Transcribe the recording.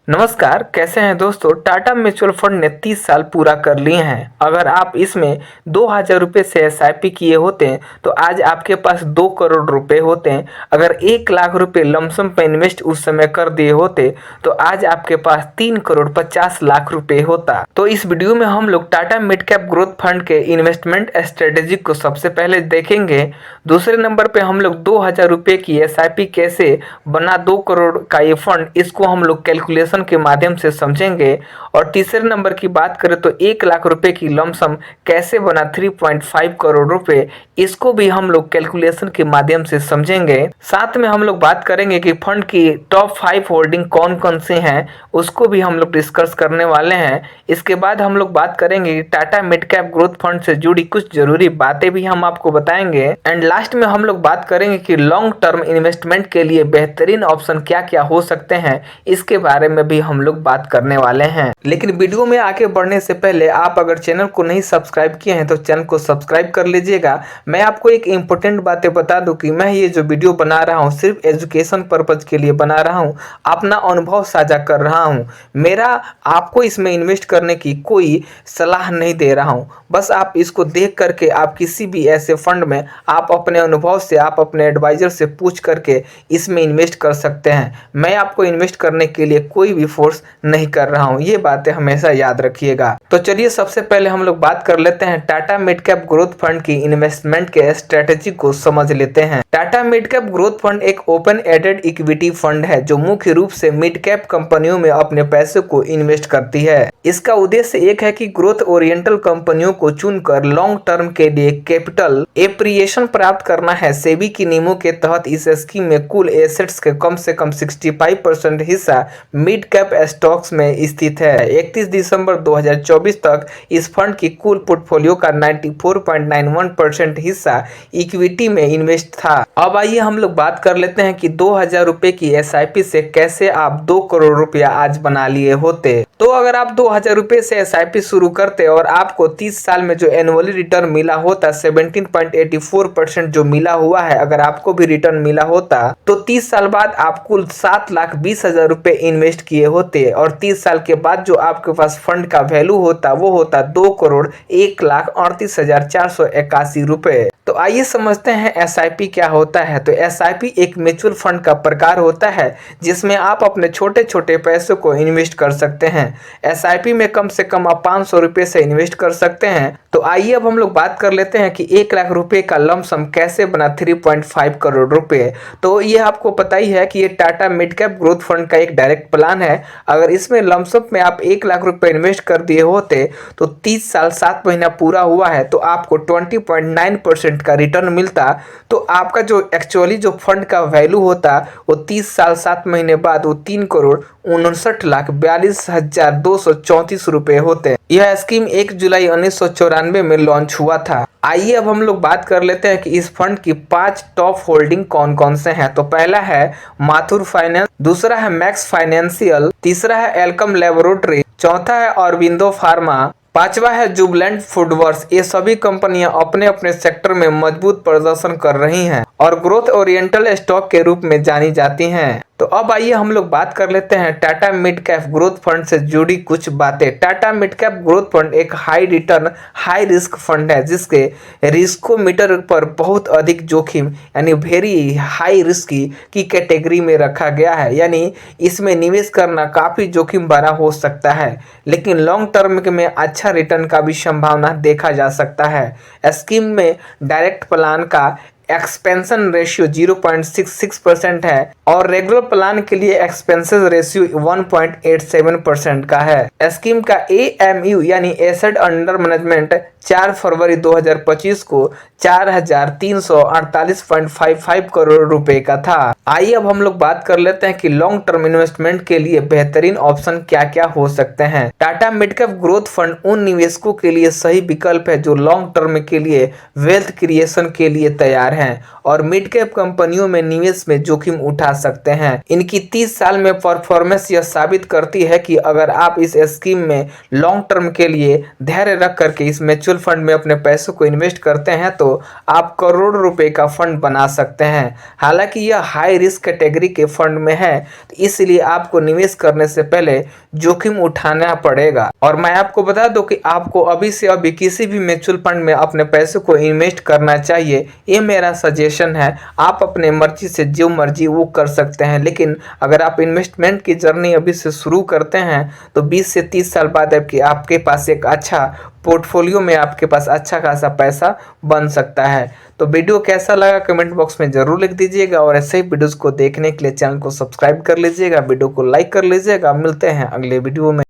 नमस्कार, कैसे हैं दोस्तों। टाटा म्यूचुअल फंड ने 30 साल पूरा कर लिए हैं। अगर आप इसमें 2,000 रुपये से एसआईपी किए होते हैं तो आज आपके पास 2 करोड़ रुपए होते हैं। अगर 1 लाख रुपए लमसम पे इन्वेस्ट उस समय कर दिए होते तो आज आपके पास 3 करोड़ 50 लाख रुपए होता। तो इस वीडियो में हम लोग Tata mid cap growth fund के इन्वेस्टमेंट स्ट्रेटेजी को सबसे पहले देखेंगे। दूसरे नंबर पे हम लोग 2,000 रुपये की एसआईपी कैसे बना 2 करोड़ का ये फंड, इसको हम लोग कैलकुलेशन के माध्यम से समझेंगे। और तीसरे नंबर की बात करें तो 1 लाख रुपए की लमसम कैसे बना 3.5 करोड़ रुपए, इसको भी हम लोग कैलकुलेशन के माध्यम से समझेंगे। साथ में हम लोग बात करेंगे कि फंड की टॉप 5 होल्डिंग कौन कौन से हैं, उसको भी हम लोग डिस्कस करने वाले हैं। इसके बाद हम लोग बात करेंगे Tata mid cap growth fund से जुड़ी कुछ जरूरी बातें भी हम आपको बताएंगे। एंड लास्ट में हम लोग बात करेंगे कि लॉन्ग टर्म इन्वेस्टमेंट के लिए बेहतरीन ऑप्शन क्या क्या हो सकते हैं, इसके बारे में भी हम लोग बात करने वाले हैं। लेकिन वीडियो में आगे बढ़ने से पहले आप अगर चैनल को नहीं सब्सक्राइब किए हैं तो चैनल को सब्सक्राइब कर लीजिएगा। मैं आपको एक इम्पोर्टेंट बातें बता दूं कि मैं ये जो वीडियो बना रहा हूँ सिर्फ एजुकेशन पर्पज के लिए बना रहा हूँ, अपना अनुभव साझा कर रहा हूँ। मेरा आपको इसमें इन्वेस्ट करने की कोई सलाह नहीं दे रहा हूँ। बस आप इसको देख करके आप किसी भी ऐसे फंड में आप अपने अनुभव से, आप अपने एडवाइजर से पूछ करके इसमें इन्वेस्ट कर सकते हैं। मैं आपको इन्वेस्ट करने के लिए कोई भी फोर्स नहीं कर रहा हूं, ये बातें हमेशा याद रखिएगा। तो चलिए सबसे पहले हम लोग बात कर लेते हैं Tata mid cap growth fund की इन्वेस्टमेंट के स्ट्रेटेजी को समझ लेते हैं। Tata mid cap growth fund एक ओपन एडेड इक्विटी फंड है जो मुख्य रूप से मिड कैप कंपनियों में अपने पैसे को इन्वेस्ट करती है। इसका उद्देश्य एक है कि ग्रोथ ओरिएंटल कंपनियों को चुनकर लॉन्ग टर्म के लिए कैपिटल एप्रिसिएशन प्राप्त करना है। सेबी की नियमों के तहत इस स्कीम में कुल एसेट्स के कम से कम 65% हिस्सा मिड कैप स्टॉक्स में स्थित है। 31 दिसंबर 2024 तक इस फंड की कुल पोर्टफोलियो का 94.91% हिस्सा इक्विटी में इन्वेस्ट था। अब आइए हम लोग बात कर लेते हैं कि 2,000 रुपए की एसआईपी से कैसे आप 2 करोड़ रुपया आज बना लिए होते। तो अगर आप 2,000 रुपए से एसआईपी शुरू करते और आपको 30 साल में जो एनुअली रिटर्न मिला होता 17.84% जो मिला हुआ है, अगर आपको भी रिटर्न मिला होता तो 30 साल बाद आप कुल 7,20,000 रुपए इन्वेस्ट किए होते और 30 साल के बाद जो आपके पास फंड का वैल्यू होता वो होता 2 करोड़ 1,38,481 रुपए। तो आइए समझते हैं एसआईपी क्या होता है। तो एसआईपी एक म्यूचुअल फंड का प्रकार होता है जिसमें आप अपने छोटे छोटे पैसों को इन्वेस्ट कर सकते हैं। एसआईपी में कम से कम आप 500 रुपये से इन्वेस्ट कर सकते हैं। तो आइए अब हम लोग बात कर लेते हैं कि 1 लाख रुपए का लमसम कैसे बना 3.5 करोड़ रुपए। तो ये आपको पता ही है कि ये Tata mid cap growth fund का एक डायरेक्ट प्लान है। अगर इसमें लमसम में आप 1 लाख रुपए इन्वेस्ट कर दिए होते तो 30 साल 7 महीना पूरा हुआ है तो आपको 20.9% का रिटर्न मिलता। तो आपका जो एक्चुअली जो फंड का वैल्यू होता वो 30 साल 7 महीने बाद वो 3 करोड़ 59,42,234 रुपए होते। यह स्कीम 1 जुलाई 1994 में लॉन्च हुआ था। आइए अब हम लोग बात कर लेते हैं कि इस फंड की 5 टॉप होल्डिंग कौन कौन से हैं। तो पहला है माथुर फाइनेंस, दूसरा है मैक्स फाइनेंशियल, तीसरा है एल्कम लेबोरेटरी, चौथा है ऑरबिंदो फार्मा, पांचवा है जुबलेंट फूडवर्क्स। ये सभी कंपनियां अपने अपने सेक्टर में मजबूत प्रदर्शन कर रही हैं और ग्रोथ ओरिएंटल स्टॉक के रूप में जानी जाती हैं। तो अब आइए हम लोग बात कर लेते हैं Tata mid cap growth fund से जुड़ी कुछ बातें। Tata mid cap growth fund एक high return high risk fund है जिसके रिस्कोमीटर पर बहुत अधिक जोखिम यानी वेरी हाई रिस्क की कैटेगरी में रखा गया है। यानी इसमें निवेश करना काफ़ी जोखिम भरा हो सकता है लेकिन लॉन्ग टर्म में अच्छा रिटर्न का भी संभावना देखा जा सकता है। स्कीम में डायरेक्ट प्लान का एक्सपेंशन रेशियो 0.66% है और रेगुलर प्लान के लिए एक्सपेंसेस रेशियो 1.87% का है। स्कीम का एएमयू यानी एसेट अंडर मैनेजमेंट 4 फरवरी 2025 को 4,348.55 करोड़ रुपए का था। आइए अब हम लोग बात कर लेते हैं कि लॉन्ग टर्म इन्वेस्टमेंट के लिए बेहतरीन ऑप्शन क्या क्या हो सकते हैं। Tata mid cap growth fund उन निवेशकों के लिए सही विकल्प है जो लॉन्ग टर्म के लिए वेल्थ क्रिएशन के लिए तैयार हैं और मिड कैप कंपनियों में निवेश में जोखिम उठा सकते हैं। इनकी 30 साल में परफॉर्मेंस यह साबित करती है कि अगर आप इस स्कीम में लॉन्ग टर्म के लिए धैर्य रख करके इस म्यूचुअल फंड में अपने पैसों को इन्वेस्ट करते हैं तो आप करोड़ों रुपए का फंड बना सकते हैं। हालांकि यह हाई रिस्क कैटेगरी के फंड में है, तो इसलिए आपको निवेश करने से पहले जोखिम उठाना पड़ेगा। और मैं आपको बता दूं कि आपको अभी से अभी किसी भी म्यूचुअल फंड में अपने पैसों को इन्वेस्ट करना चाहिए, ये मेरा सजेशन है। आप अपने मर्जी से जो मर्जी वो कर सकते हैं, लेकिन अगर आप इन्वेस्टमेंट की जर्नी अभी से शुरू करते हैं तो 20 से 30 साल बाद आपके पास एक अच्छा पोर्टफोलियो में आपके पास अच्छा खासा पैसा बन सकता है। तो वीडियो कैसा लगा कमेंट बॉक्स में जरूर लिख दीजिएगा और ऐसे ही वीडियोस को देखने के लिए चैनल को सब्सक्राइब कर लीजिएगा, वीडियो को लाइक कर लीजिएगा। मिलते हैं अगले वीडियो में।